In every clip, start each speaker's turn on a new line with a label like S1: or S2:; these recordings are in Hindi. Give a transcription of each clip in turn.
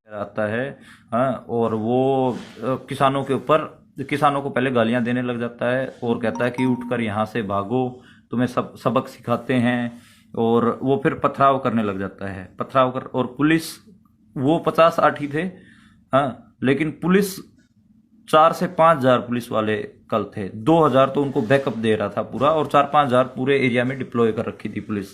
S1: आता है। हाँ, और वो किसानों को पहले गालियां देने लग जाता है और कहता है कि उठकर यहाँ से भागो, तुम्हें सबक सिखाते हैं। और वो फिर पथराव करने लग जाता है, पथराव कर, और पुलिस, वो 50-60 ही थे। हाँ, लेकिन पुलिस 4 से 5 हजार पुलिस वाले कल थे। 2 हजार तो उनको बैकअप दे रहा था पूरा, और 4-5 हजार पूरे एरिया में डिप्लॉय कर रखी थी पुलिस,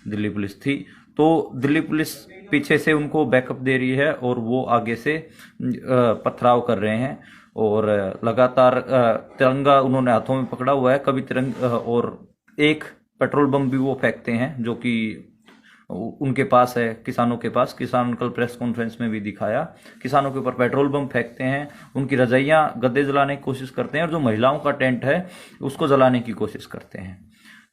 S1: दिल्ली पुलिस थी। तो दिल्ली पुलिस पीछे से उनको बैकअप दे रही है और वो आगे से पथराव कर रहे हैं। और लगातार तिरंगा उन्होंने हाथों में पकड़ा हुआ है, कभी तिरंगा, और एक पेट्रोल बम भी वो फेंकते हैं जो कि उनके पास है, किसानों के पास। किसान कल प्रेस कॉन्फ्रेंस में भी दिखाया, किसानों के ऊपर पेट्रोल बम फेंकते हैं, उनकी रजाइयां गद्दे जलाने की कोशिश करते हैं, और जो महिलाओं का टेंट है उसको जलाने की कोशिश करते हैं।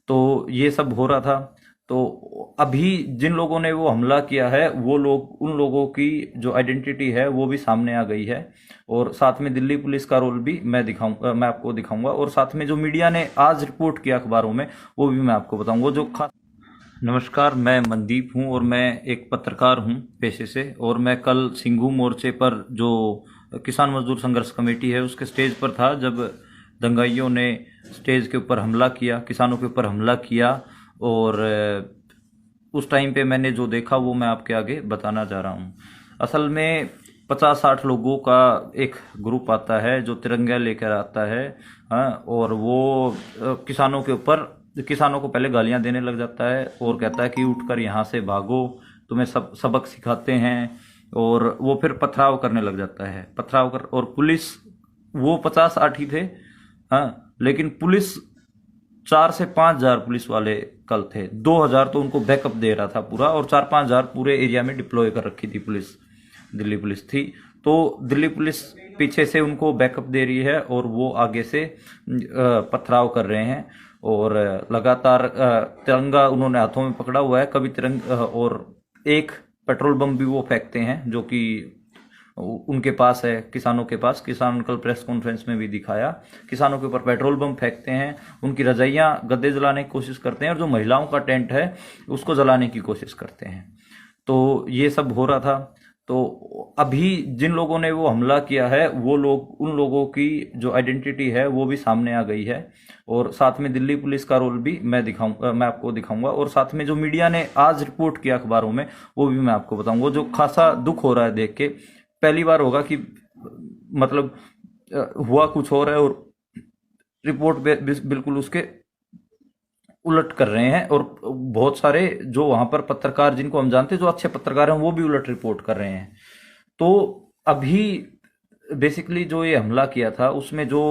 S1: तो ये सब हो रहा था। तो अभी जिन लोगों ने वो हमला किया है, वो लोग, उन लोगों की जो आइडेंटिटी है वो भी सामने आ गई है। और साथ में दिल्ली पुलिस का रोल भी मैं आपको दिखाऊंगा, और साथ में जो मीडिया ने आज रिपोर्ट किया अखबारों में वो भी मैं आपको बताऊंगा। जो खास नमस्कार, मैं मनदीप हूं और मैं एक पत्रकार हूं पेशे से। और मैं कल सिंघू मोर्चे पर, जो किसान मजदूर संघर्ष कमेटी है, उसके स्टेज पर था जब दंगाइयों ने स्टेज के ऊपर हमला किया, किसानों के ऊपर हमला किया। और उस टाइम पे मैंने जो देखा वो मैं आपके आगे बताना जा रहा हूँ। असल में 50-60 लोगों का एक ग्रुप आता है जो तिरंगा लेकर आता है। हाँ, और वो किसानों को पहले गालियां देने लग जाता है और कहता है कि उठकर यहाँ से भागो, तुम्हें सबक सिखाते हैं। और वो फिर पथराव करने लग जाता है, पथराव कर, और पुलिस, वो 50-60 ही थे। हाँ, लेकिन पुलिस 4 से 5 हजार पुलिस वाले कल थे। 2 हजार तो उनको बैकअप दे रहा था पूरा, और 4-5 हजार पूरे एरिया में डिप्लॉय कर रखी थी पुलिस, दिल्ली पुलिस थी। तो दिल्ली पुलिस पीछे से उनको बैकअप दे रही है और वो आगे से पथराव कर रहे हैं। और लगातार तिरंगा उन्होंने हाथों में पकड़ा हुआ है, कभी तिरंगा, और एक पेट्रोल बम भी वो फेंकते हैं जो कि उनके पास है, किसानों के पास। किसान कल प्रेस कॉन्फ्रेंस में भी दिखाया, किसानों के ऊपर पेट्रोल बम फेंकते हैं, उनकी रजाइयां गद्दे जलाने की कोशिश करते हैं, और जो महिलाओं का टेंट है उसको जलाने की कोशिश करते हैं। तो ये सब हो रहा था। तो अभी जिन लोगों ने वो हमला किया है, वो लोग, उन लोगों की जो आइडेंटिटी है वो भी सामने आ गई है। और साथ में दिल्ली पुलिस का रोल भी मैं आपको दिखाऊंगा। और साथ में जो मीडिया ने आज रिपोर्ट किया अखबारों में वो भी मैं आपको बताऊंगा। जो खासा दुख हो रहा है देख के, पहली बार होगा कि मतलब हुआ कुछ और है और रिपोर्ट बिल्कुल उसके उलट कर रहे हैं। और बहुत सारे जो वहां पर पत्रकार, जिनको हम जानते हैं, जो अच्छे पत्रकार हैं, वो भी उलट रिपोर्ट कर रहे हैं। तो अभी बेसिकली जो ये हमला किया था उसमें जो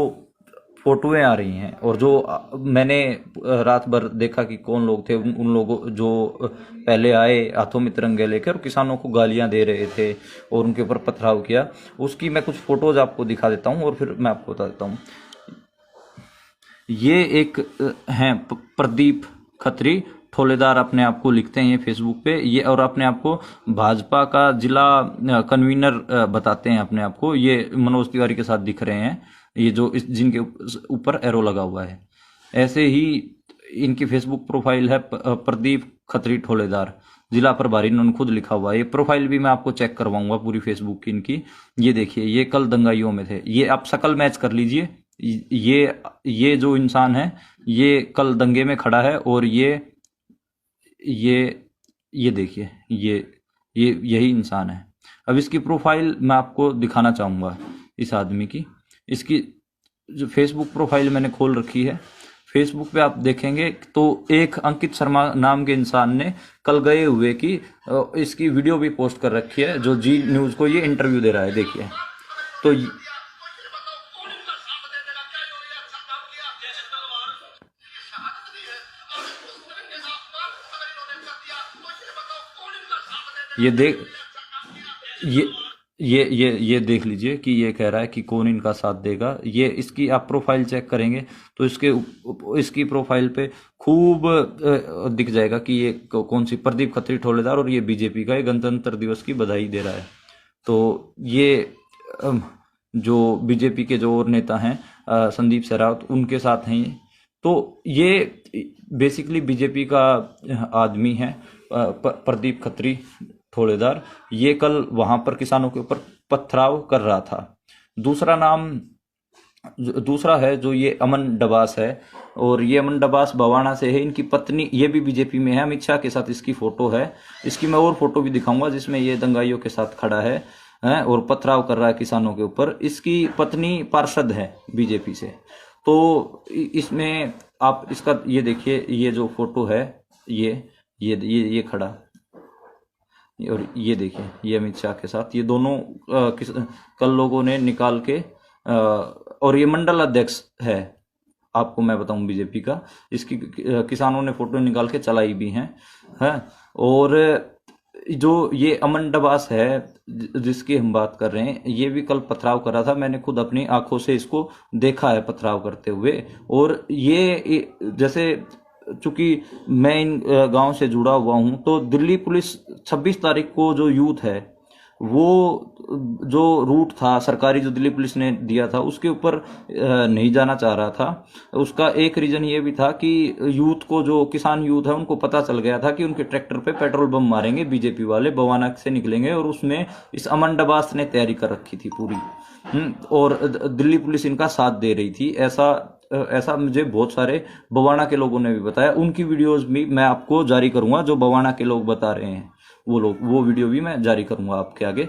S1: फोटोएं आ रही हैं, और जो मैंने रात भर देखा कि कौन लोग थे, उन लोगों जो पहले आए हाथों में तिरंगे लेकर और किसानों को गालियां दे रहे थे और उनके ऊपर पथराव किया, उसकी मैं कुछ फोटोज आपको दिखा देता हूं और फिर मैं आपको बता देता हूं। ये एक हैं प्रदीप खत्री, ठोलेदार अपने आप को लिखते हैं ये फेसबुक पे, ये, और अपने आप को भाजपा का जिला कन्वीनर बताते हैं अपने आप को। ये मनोज तिवारी के साथ दिख रहे हैं, ये जो जिनके ऊपर एरो लगा हुआ है। ऐसे ही इनकी फेसबुक प्रोफाइल है, प्रदीप खत्री ठोलेदार, जिला प्रभारी, इन्होंने खुद लिखा हुआ है। ये प्रोफाइल भी मैं आपको चेक करवाऊंगा पूरी फेसबुक की इनकी। ये देखिए, ये कल दंगाइयों में थे। ये आप शकल मैच कर लीजिए, ये जो इंसान है ये कल दंगे में खड़ा है, और ये ये देखिए, ये यही इंसान है। अब इसकी प्रोफाइल मैं आपको दिखाना चाहूंगा इस आदमी की। इसकी जो फेसबुक प्रोफाइल मैंने खोल रखी है, फेसबुक पे आप देखेंगे तो एक अंकित शर्मा नाम के इंसान ने कल गए हुए की इसकी वीडियो भी पोस्ट कर रखी है, जो जी न्यूज को ये इंटरव्यू दे रहा है। देखिए, तो ये देख ये देख लीजिए कि ये कह रहा है कि कौन इनका साथ देगा। ये इसकी आप प्रोफाइल चेक करेंगे तो इसकी प्रोफाइल पे खूब दिख जाएगा कि ये कौन सी, प्रदीप खत्री ठोलेदार, और ये बीजेपी का, ये गणतंत्र दिवस की बधाई दे रहा है। तो ये जो बीजेपी के जो और नेता हैं, संदीप सहरावत, उनके साथ हैं ये। तो ये बेसिकली बीजेपी का आदमी है, प्रदीप खत्री थोड़ेदार, ये कल वहां पर किसानों के ऊपर पथराव कर रहा था। दूसरा है जो ये अमन डबास है, और ये अमन डबास बवाना से है। इनकी पत्नी ये भी बीजेपी में है, अमित शाह के साथ इसकी फोटो है। इसकी मैं और फोटो भी दिखाऊंगा जिसमें ये दंगाइयों के साथ खड़ा है और पथराव कर रहा है किसानों के ऊपर। इसकी पत्नी पार्षद है बीजेपी से। तो इसमें आप इसका ये देखिए, ये जो फोटो है ये खड़ा, और ये देखिए ये अमित शाह के साथ, ये दोनों कल लोगों ने निकाल के और ये मंडल अध्यक्ष है, आपको मैं बताऊं बीजेपी का। इसकी किसानों ने फोटो निकाल के चलाई भी है। और जो ये अमन डबास है जिसकी हम बात कर रहे हैं, ये भी कल पथराव कर रहा था। मैंने खुद अपनी आंखों से इसको देखा है पथराव करते हुए। और ये जैसे चूंकि मैं इन गांव से जुड़ा हुआ हूं, तो दिल्ली पुलिस 26 तारीख को जो यूथ है, वो जो रूट था सरकारी जो दिल्ली पुलिस ने दिया था उसके ऊपर नहीं जाना चाह रहा था। उसका एक रीजन ये भी था कि यूथ को, जो किसान यूथ है, उनको पता चल गया था कि उनके ट्रैक्टर पे पेट्रोल बम मारेंगे बीजेपी वाले, बवाना से निकलेंगे, और उसमें इस अमन डबास ने तैयारी कर रखी थी पूरी। और दिल्ली पुलिस इनका साथ दे रही थी। ऐसा मुझे बहुत सारे बवाना के लोगों ने भी बताया। उनकी वीडियोस भी मैं आपको जारी करूंगा, जो बवाना के लोग बता रहे हैं वो वीडियो भी मैं जारी करूंगा आपके आगे।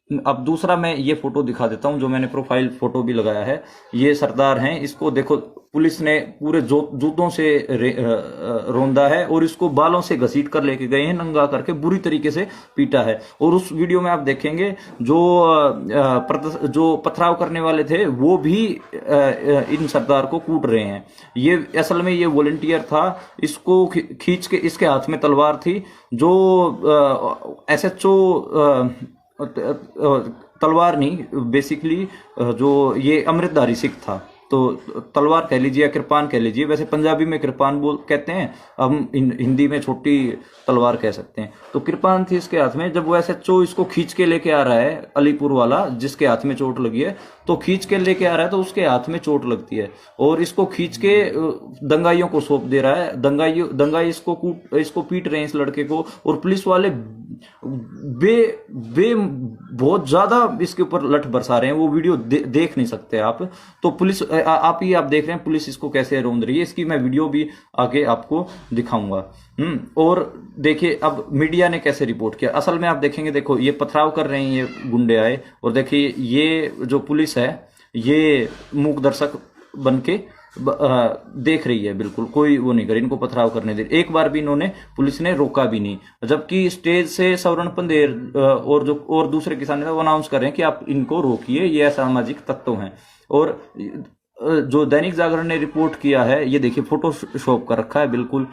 S1: अब दूसरा मैं ये फोटो दिखा देता हूं, जो मैंने प्रोफाइल फोटो भी लगाया है। ये सरदार हैं, इसको देखो पुलिस ने पूरे जूतों से रौंदा है, और इसको बालों से घसीट कर लेके गए हैं, नंगा करके बुरी तरीके से पीटा है। और उस वीडियो में आप देखेंगे जो पथराव करने वाले थे वो भी इन सरदार को कूट रहे हैं। ये असल में ये वॉलंटियर था, इसको खींच के, इसके हाथ में तलवार थी। जो SHO तलवार नहीं, बेसिकली जो ये अमृतधारी सिख था, तो तलवार कह लीजिए या कृपान कह लीजिए। वैसे पंजाबी में कृपान कहते हैं, हम हिंदी में छोटी तलवार कह सकते हैं। तो कृपान थी इसके हाथ में। जब वो SHO इसको खींच के लेके आ रहा है, अलीपुर वाला जिसके हाथ में चोट लगी है, तो खींच के लेके आ रहा है तो उसके हाथ में चोट लगती है, और इसको खींच के दंगाइयों को सौंप दे रहा है। दंगाई इसको पीट रहे हैं इस लड़के को, और पुलिस वाले बहुत ज्यादा इसके ऊपर लठ बरसा रहे हैं। वो वीडियो देख नहीं सकते आप, तो पुलिस आप देख रहे हैं पुलिस इसको कैसे रौंद रही है। इसकी मैं वीडियो भी आगे आपको दिखाऊंगा। और देखिए अब मीडिया ने कैसे रिपोर्ट किया। असल में आप देखेंगे, देखो ये पथराव कर रहे हैं, ये गुंडे आए, और देखिए ये जो पुलिस है ये मूक दर्शक बन के देख रही है, बिल्कुल कोई वो नहीं करे, इनको पथराव करने दे। एक बार भी इन्होंने, पुलिस ने रोका भी नहीं, जबकि स्टेज से सवर्ण पंदेर और दूसरे किसान वो अनाउंस कर रहे हैं कि आप इनको रोकिए, ये असामाजिक तत्व हैं। और जो दैनिक जागरण ने रिपोर्ट किया है, ये देखिए फोटोशॉप कर रखा है बिल्कुल।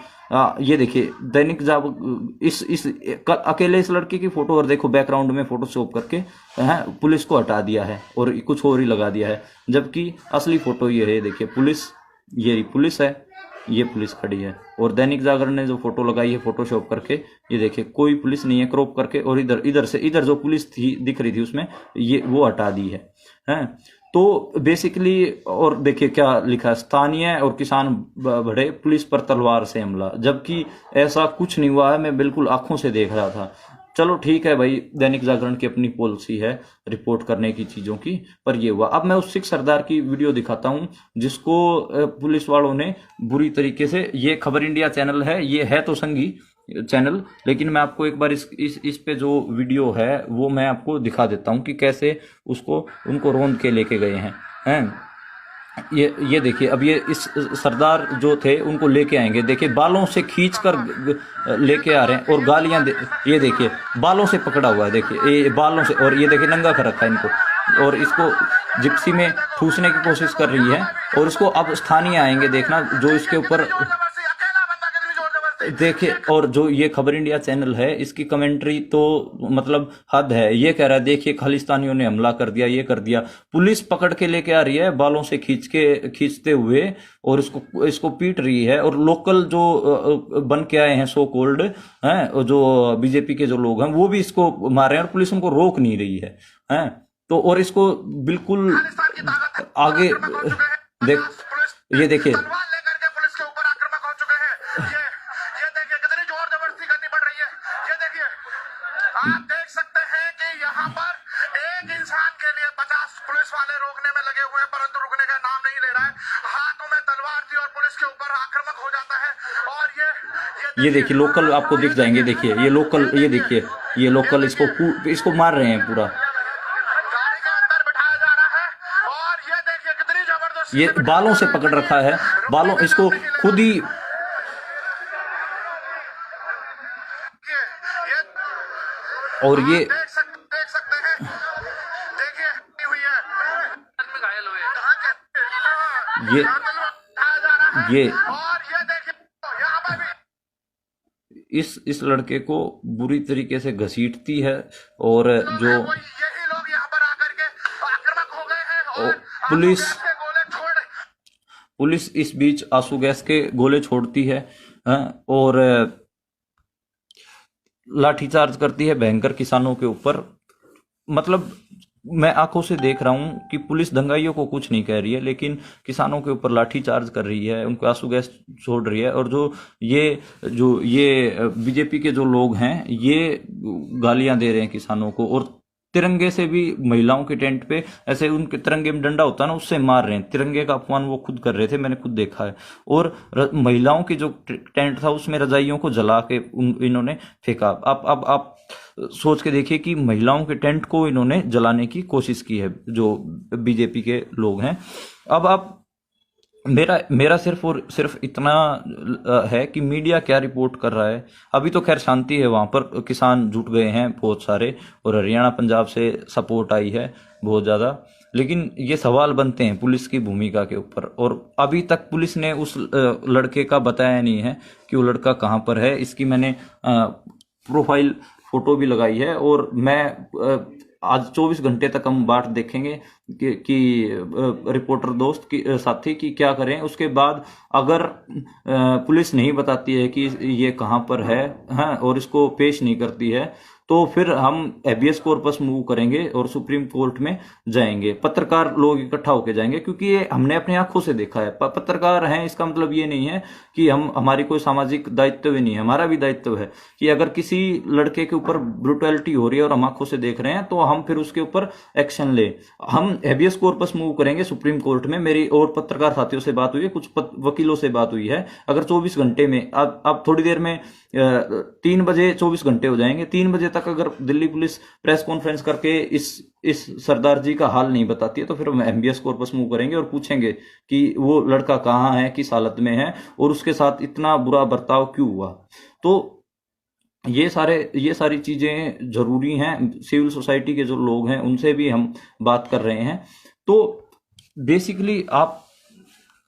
S1: ये देखिए दैनिक जागरण इस अकेले इस लड़के की फोटो, और देखो बैकग्राउंड में फोटोशॉप करके पुलिस को हटा दिया है और कुछ और ही लगा दिया है, जबकि असली फोटो ये है। देखिए पुलिस, ये पुलिस है, ये पुलिस खड़ी है, और दैनिक जागरण ने जो फोटो लगाई है फोटोशॉप करके, ये देखिए कोई पुलिस नहीं है, क्रॉप करके, और इधर जो पुलिस थी दिख रही थी उसमें, ये वो हटा दी है। तो बेसिकली, और देखिए क्या लिखा है, स्थानीय और किसान बढ़े, पुलिस पर तलवार से हमला, जबकि ऐसा कुछ नहीं हुआ है। मैं बिल्कुल आंखों से देख रहा था। चलो ठीक है भाई, दैनिक जागरण की अपनी पॉलिसी है रिपोर्ट करने की चीजों की, पर ये हुआ। अब मैं उस सिख सरदार की वीडियो दिखाता हूं जिसको पुलिस वालों ने बुरी तरीके से, ये खबर इंडिया चैनल है, ये है तो संघी चैनल, लेकिन मैं आपको एक बार इस पे जो वीडियो है वो मैं आपको दिखा देता हूं कि कैसे उनको रौंद के लेके गए हैं। ये देखिए, अब ये इस सरदार जो थे उनको लेके आएंगे, देखिए बालों से खींच कर लेके आ रहे हैं, और गालियां ये देखिए बालों से पकड़ा हुआ है, देखिए ये बालों से, और ये देखिए नंगा कर रखा है इनको, और इसको जिप्सी में ठूसने की कोशिश कर रही है। और इसको अब स्थानीय आएंगे, देखना, जो इसके ऊपर देखिए। और जो ये खबर इंडिया चैनल है, इसकी कमेंट्री तो मतलब हद है। ये कह रहा है देखिए खालिस्तानियों ने हमला कर दिया, ये कर दिया, पुलिस पकड़ के लेके आ रही है बालों से खींचते हुए, और इसको पीट रही है। और लोकल जो बन के आए हैं सो कोल्ड हैं, जो बीजेपी के जो लोग हैं, वो भी इसको मार रहे हैं, और पुलिस उनको रोक नहीं रही है। तो और इसको बिल्कुल आगे ये देखिए,
S2: आप देख सकते हैं कि यहाँ पर एक इंसान के लिए 50 पुलिस वाले रोकने में लगे हुए हैं, परंतु रुकने का नाम नहीं ले रहा है। हाथों में तलवार थी और पुलिस के ऊपर आक्रामक हो जाता है। और
S1: ये देखिए लोकल आपको दिख जाएंगे, देखिए ये लोकल, ये देखिए ये लोकल इसको मार रहे हैं पूरा।
S2: गाड़ी के अंदर बिठाया जा रहा है और ये देखिए कितनी जबरदस्त,
S1: ये बालों से पकड़ रखा है, बालों, इसको खुद ही। और ये
S2: देख सकते हैं, देखिए हुई है, घायल हुए,
S1: ये
S2: और ये देखिए यहाँ पर भी
S1: इस लड़के को बुरी तरीके से घसीटती है और जो
S2: यही लोग यहाँ पर आकर के आक्रामक हो गए हैं और
S1: पुलिस
S2: के गोले छोड़
S1: पुलिस इस बीच आंसू गैस के गोले छोड़ती है और लाठीचार्ज करती है भयंकर किसानों के ऊपर। मतलब मैं आंखों से देख रहा हूं कि पुलिस दंगाइयों को कुछ नहीं कह रही है, लेकिन किसानों के ऊपर लाठीचार्ज कर रही है, उनको आंसू गैस छोड़ रही है। और जो ये बीजेपी के जो लोग हैं ये गालियां दे रहे हैं किसानों को, और तिरंगे से भी महिलाओं के टेंट पे ऐसे उनके तिरंगे में डंडा होता है ना, उससे मार रहे हैं। तिरंगे का अपमान वो खुद कर रहे थे, मैंने खुद देखा है। और महिलाओं की जो टेंट था उसमें रजाइयों को जला के इन्होंने फेंका। आप सोच के देखिए कि महिलाओं के टेंट को इन्होंने जलाने की कोशिश की है जो बीजेपी के लोग हैं। अब आप मेरा सिर्फ और सिर्फ इतना है कि मीडिया क्या रिपोर्ट कर रहा है। अभी तो खैर शांति है, वहां पर किसान जुट गए हैं बहुत सारे, और हरियाणा पंजाब से सपोर्ट आई है बहुत ज्यादा। लेकिन ये सवाल बनते हैं पुलिस की भूमिका के ऊपर, और अभी तक पुलिस ने उस लड़के का बताया नहीं है कि वो लड़का कहाँ पर है। इसकी मैंने प्रोफाइल फोटो भी लगाई है, और मैं आज 24 घंटे तक हम बाट देखेंगे कि रिपोर्टर दोस्त की साथी की क्या करें। उसके बाद अगर पुलिस नहीं बताती है कि ये कहाँ पर है, हाँ, और इसको पेश नहीं करती है, तो फिर हम हैबियस कॉर्पस मूव करेंगे और सुप्रीम कोर्ट में जाएंगे। पत्रकार लोग इकट्ठा होकर जाएंगे, क्योंकि ये हमने अपनी आंखों से देखा है। पत्रकार हैं इसका मतलब ये नहीं है कि हमारी कोई सामाजिक दायित्व नहीं है। हमारा भी दायित्व है कि अगर किसी लड़के के ऊपर ब्रुटैलिटी हो रही है और हम आंखों से देख रहे हैं तो हम फिर उसके ऊपर एक्शन ले। हम हैबियस कॉर्पस मूव करेंगे सुप्रीम कोर्ट में। मेरी और पत्रकार साथियों से बात हुई है, कुछ वकीलों से बात हुई है। अगर 24 घंटे में, अब थोड़ी देर में 3 बजे 24 घंटे हो जाएंगे, 3 बजे तक अगर दिल्ली पुलिस प्रेस कॉन्फ्रेंस करके इस सरदार जी का हाल नहीं बताती है, तो फिर हम हैबियस कॉर्पस मूव करेंगे और पूछेंगे कि वो लड़का कहाँ है, किस हालत में है, और उसके साथ इतना बुरा बर्ताव क्यों हुआ। तो ये सारी चीजें जरूरी हैं। सिविल सोसाइटी के जो लोग हैं उनसे भी हम बात कर रहे हैं। तो बेसिकली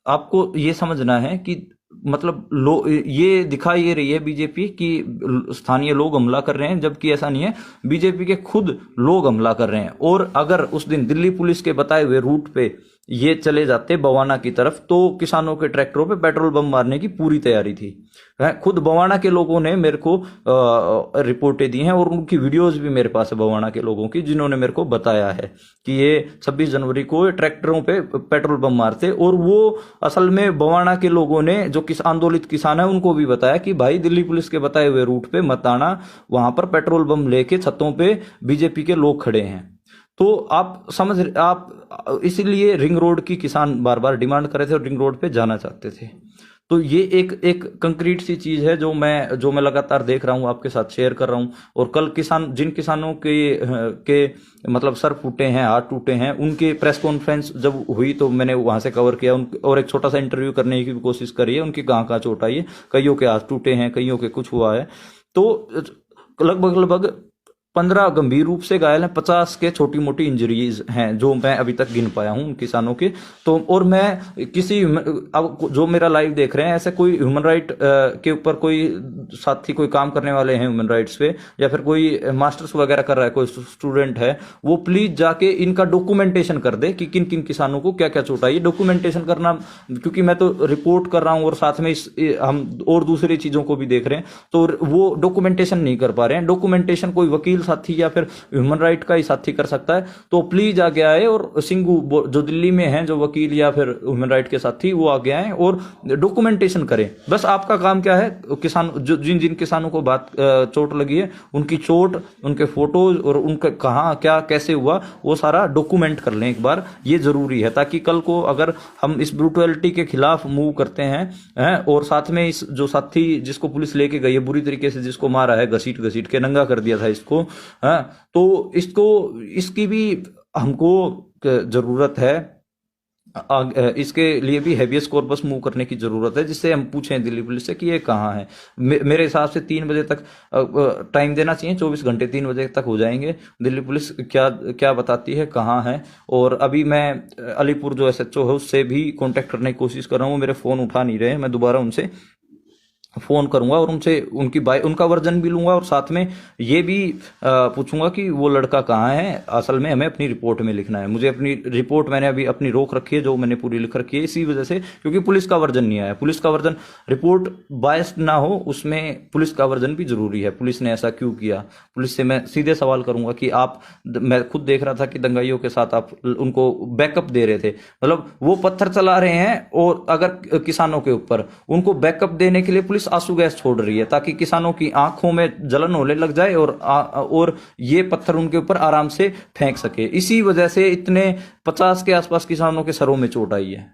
S1: आपको ये समझना है कि मतलब ये दिखा ये रही है बीजेपी कि स्थानीय लोग हमला कर रहे हैं, जबकि ऐसा नहीं है। बीजेपी के खुद लोग हमला कर रहे हैं। और अगर उस दिन दिल्ली पुलिस के बताए हुए रूट पे ये चले जाते बवाना की तरफ, तो किसानों के ट्रैक्टरों पे पेट्रोल बम मारने की पूरी तैयारी थी। खुद बवाना के लोगों ने मेरे को रिपोर्टें दी हैं, और उनकी वीडियोस भी मेरे पास है बवाना के लोगों की, जिन्होंने मेरे को बताया है कि ये 26 जनवरी को ट्रैक्टरों पे पेट्रोल बम मारते। और वो असल में बवाना के लोगों ने, जो आंदोलित किसान है, उनको भी बताया कि भाई दिल्ली पुलिस के बताए हुए रूट पे मत आना, वहां पर पेट्रोल बम लेके छतों पे बीजेपी के लोग खड़े हैं। तो आप इसीलिए रिंग रोड की किसान बार बार डिमांड कर रहे थे और रिंग रोड पे जाना चाहते थे। तो ये एक कंक्रीट सी चीज है जो मैं लगातार देख रहा हूं, आपके साथ शेयर कर रहा हूं। और कल जिन किसानों के मतलब सर फूटे हैं, हाथ टूटे हैं, उनके प्रेस कॉन्फ्रेंस जब हुई तो मैंने वहां से कवर किया और एक छोटा सा इंटरव्यू करने की भी कोशिश करी है। उनकी कहाँ चोट आई है, कईयों के हाथ टूटे हैं, कईयों के कुछ हुआ है। तो लगभग 15 गंभीर रूप से घायल हैं, 50 के छोटी मोटी इंजरीज हैं जो मैं अभी तक गिन पाया हूं किसानों के। तो और मैं अब जो मेरा लाइव देख रहे हैं, ऐसे कोई ह्यूमन राइट के ऊपर कोई साथी, कोई काम करने वाले हैं ह्यूमन राइट्स पे, या फिर कोई मास्टर्स वगैरह कर रहा है, कोई स्टूडेंट है, वो प्लीज जाके इनका डॉक्यूमेंटेशन कर दे कि किन किन किसानों को क्या क्या चोट आई। डॉक्यूमेंटेशन करना, क्योंकि मैं तो रिपोर्ट कर रहा हूं और साथ में हम और दूसरी चीजों को भी देख रहे हैं, तो वो डॉक्यूमेंटेशन नहीं कर पा रहे हैं। डॉक्यूमेंटेशन कोई वकील वकील साथी या फिर ह्यूमन राइट का ही साथी कर सकता है, तो प्लीज आगे आए और सिंघू जो दिल्ली में हैं जो वकील या फिर ह्यूमन राइट के साथी, वो आगे आए और डॉक्यूमेंटेशन करें। बस आपका काम क्या है, किसान जो जिन जिन किसानों को चोट लगी है उनकी चोट, उनके फोटोज और उनका कहाँ क्या कैसे हुआ वो सारा डॉक्यूमेंट कर लें एक बार, ये जरूरी है, ताकि कल को अगर हम इस ब्रूटलिटी के खिलाफ मूव करते हैं और साथ में इस जो साथी जिसको पुलिस लेके गई है बुरी तरीके से, जिसको मारा है, घसीट घसीट के नंगा कर दिया था इसको, तो इसकी भी हमको जरूरत है। इसके लिए भी हैबियस कॉर्पस मूव करने की जरूरत है, जिससे हम पूछें दिल्ली पुलिस से कि ये कहाँ है। मेरे हिसाब से 3 बजे तक टाइम देना चाहिए, 24 घंटे 3 बजे तक हो जाएंगे। दिल्ली पुलिस क्या क्या बताती है, कहाँ है। और अभी मैं अलीपुर जो SHO है उससे भी कांटेक्ट करने की कोशिश कर रहा हूँ, मेरे फोन उठा नहीं रहे, मैं दोबारा उनसे फोन करूंगा और उनसे उनका वर्जन भी लूंगा और साथ में ये भी पूछूंगा कि वो लड़का कहाँ है। असल में हमें अपनी रिपोर्ट में लिखना है, मुझे अपनी रिपोर्ट मैंने अभी अपनी रोक रखी है जो मैंने पूरी लिख रखी है, इसी वजह से, क्योंकि पुलिस का वर्जन नहीं आया। पुलिस का वर्जन, रिपोर्ट बायस्ड ना हो, उसमें पुलिस का वर्जन भी जरूरी है। पुलिस ने ऐसा क्यों किया, पुलिस से मैं सीधे सवाल करूंगा कि मैं खुद देख रहा था कि दंगाइयों के साथ आप उनको बैकअप दे रहे थे, मतलब वो पत्थर चला रहे हैं और अगर किसानों के ऊपर उनको बैकअप देने के लिए पुलिस आंसू गैस छोड़ रही है ताकि किसानों की आंखों में जलन होने लग जाए और ये पत्थर उनके ऊपर आराम से फेंक सके। इसी वजह से इतने 50 के आसपास किसानों के सरों में चोट आई है।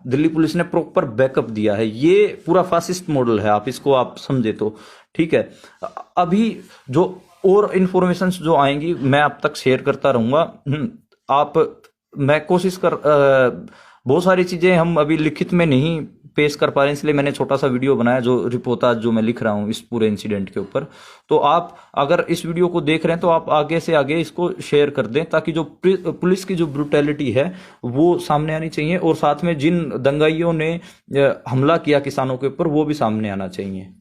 S1: दिल्ली पुलिस ने प्रॉपर बैकअप दिया है, ये पूरा फासिस्ट मॉडल है, आप इसको आप समझे तो ठीक है। अभी जो और इंफॉर्मेशन जो आएंगी मैं आप तक शेयर करता रहूंगा। मैं कोशिश कर बहुत सारी चीजें हम अभी लिखित में नहीं पेश कर पा रहे हैं, इसलिए मैंने छोटा सा वीडियो बनाया जो रिपोर्टाज जो मैं लिख रहा हूं इस पूरे इंसिडेंट के ऊपर। तो आप अगर इस वीडियो को देख रहे हैं तो आप आगे से आगे इसको शेयर कर दें, ताकि जो पुलिस की जो ब्रूटैलिटी है वो सामने आनी चाहिए और साथ में जिन दंगाइयों ने हमला किया किसानों के ऊपर वो भी सामने आना चाहिए।